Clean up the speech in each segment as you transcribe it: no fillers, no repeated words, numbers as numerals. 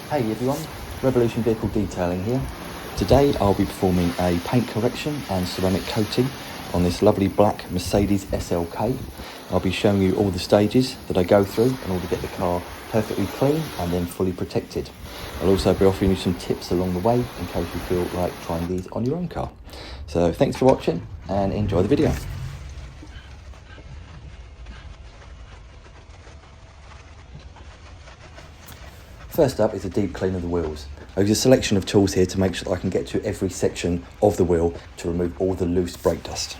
Hey everyone, Revolution Vehicle Detailing here. Today I'll be performing a paint correction and ceramic coating on this lovely black Mercedes SLK. I'll be showing you all the stages that I go through in order to get the car perfectly clean and then fully protected. I'll also be offering you some tips along the way in case you feel like trying these on your own car. So thanks for watching and enjoy the video. First up is a deep clean of the wheels. I use a selection of tools here to make sure that I can get to every section of the wheel to remove all the loose brake dust.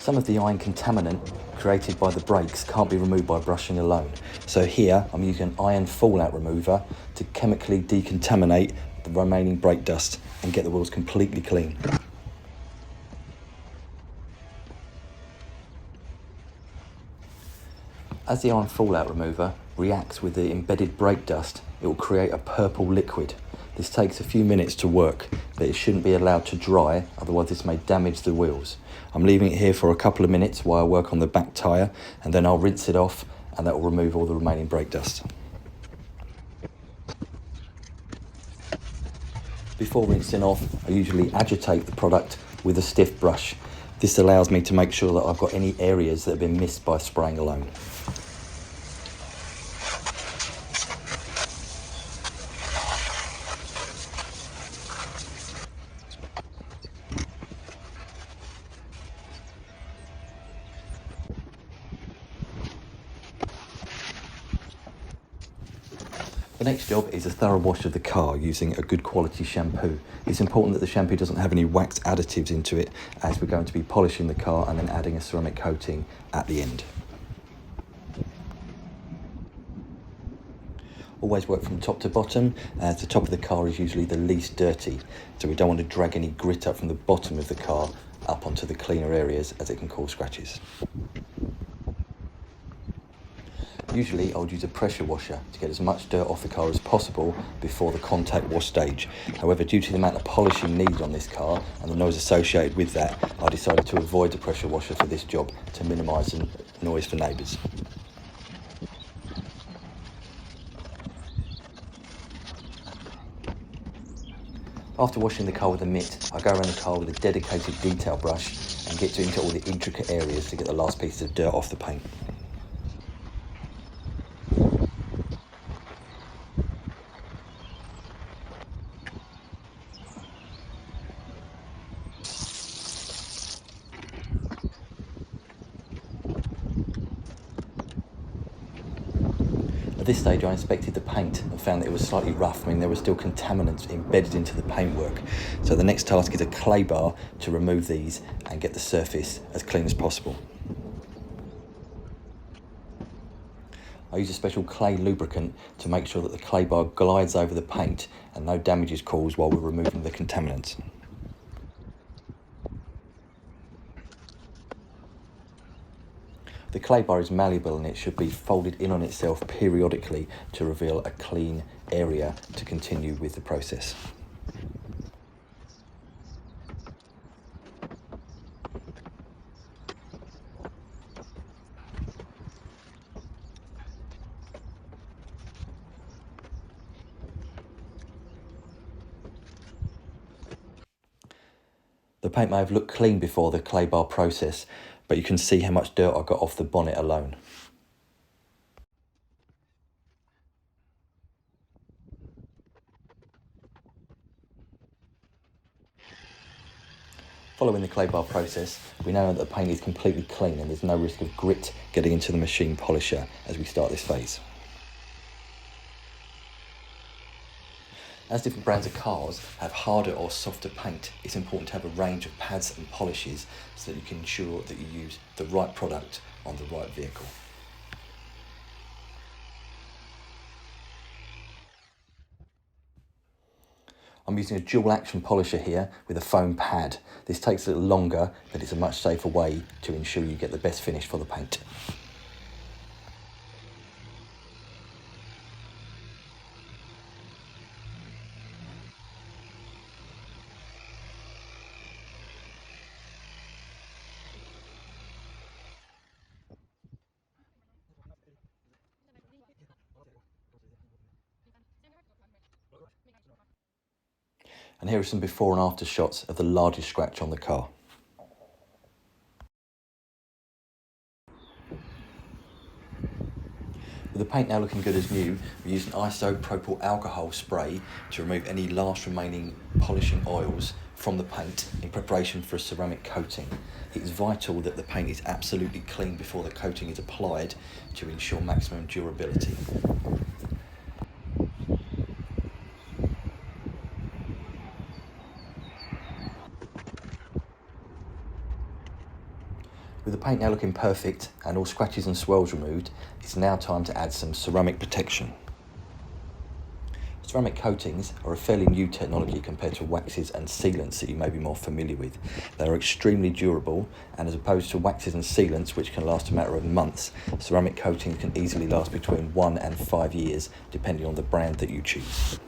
Some of the iron contaminant created by the brakes can't be removed by brushing alone. So here I'm using an iron fallout remover to chemically decontaminate the remaining brake dust and get the wheels completely clean. As the iron fallout remover reacts with the embedded brake dust, it will create a purple liquid. This takes a few minutes to work, but it shouldn't be allowed to dry, otherwise this may damage the wheels. I'm leaving it here for a couple of minutes while I work on the back tyre, and then I'll rinse it off and that will remove all the remaining brake dust. Before rinsing off, I usually agitate the product with a stiff brush. This allows me to make sure that I've got any areas that have been missed by spraying alone. The next job is a thorough wash of the car using a good quality shampoo. It's important that the shampoo doesn't have any wax additives into it, as we're going to be polishing the car and then adding a ceramic coating at the end. Always work from top to bottom, as the top of the car is usually the least dirty, so we don't want to drag any grit up from the bottom of the car up onto the cleaner areas, as it can cause scratches. Usually I would use a pressure washer to get as much dirt off the car as possible before the contact wash stage. However, due to the amount of polishing needed on this car and the noise associated with that, I decided to avoid the pressure washer for this job to minimise the noise for neighbours. After washing the car with a mitt, I go around the car with a dedicated detail brush and get into all the intricate areas to get the last pieces of dirt off the paint. At this stage I inspected the paint and found that it was slightly rough, meaning there were still contaminants embedded into the paintwork. So the next task is a clay bar to remove these and get the surface as clean as possible. I use a special clay lubricant to make sure that the clay bar glides over the paint and no damage is caused while we're removing the contaminants. The clay bar is malleable and it should be folded in on itself periodically to reveal a clean area to continue with the process. The paint may have looked clean before the clay bar process, but you can see how much dirt I got off the bonnet alone. Following the clay bar process, we now know that the paint is completely clean and there's no risk of grit getting into the machine polisher as we start this phase. As different brands of cars have harder or softer paint, it's important to have a range of pads and polishes so that you can ensure that you use the right product on the right vehicle. I'm using a dual action polisher here with a foam pad. This takes a little longer, but it's a much safer way to ensure you get the best finish for the paint. And here are some before and after shots of the largest scratch on the car. With the paint now looking good as new, we use an isopropyl alcohol spray to remove any last remaining polishing oils from the paint in preparation for a ceramic coating. It's vital that the paint is absolutely clean before the coating is applied to ensure maximum durability. With the paint now looking perfect and all scratches and swirls removed, it's now time to add some ceramic protection. Ceramic coatings are a fairly new technology compared to waxes and sealants that you may be more familiar with. They are extremely durable, and as opposed to waxes and sealants which can last a matter of months, ceramic coatings can easily last between 1 and 5 years depending on the brand that you choose.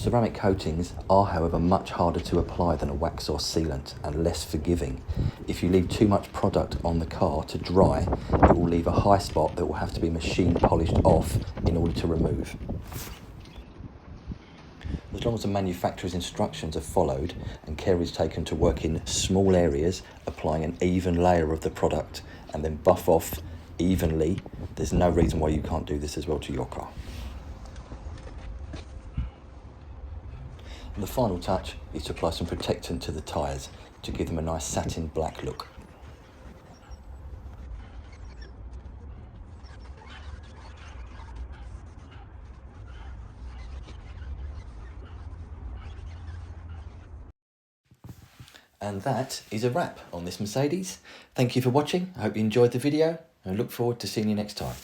Ceramic coatings are, however, much harder to apply than a wax or sealant and less forgiving. If you leave too much product on the car to dry, it will leave a high spot that will have to be machine polished off in order to remove. As long as the manufacturer's instructions are followed and care is taken to work in small areas, applying an even layer of the product and then buff off evenly, there's no reason why you can't do this as well to your car. And the final touch is to apply some protectant to the tyres to give them a nice satin black look. And that is a wrap on this Mercedes. Thank you for watching. I hope you enjoyed the video and I look forward to seeing you next time.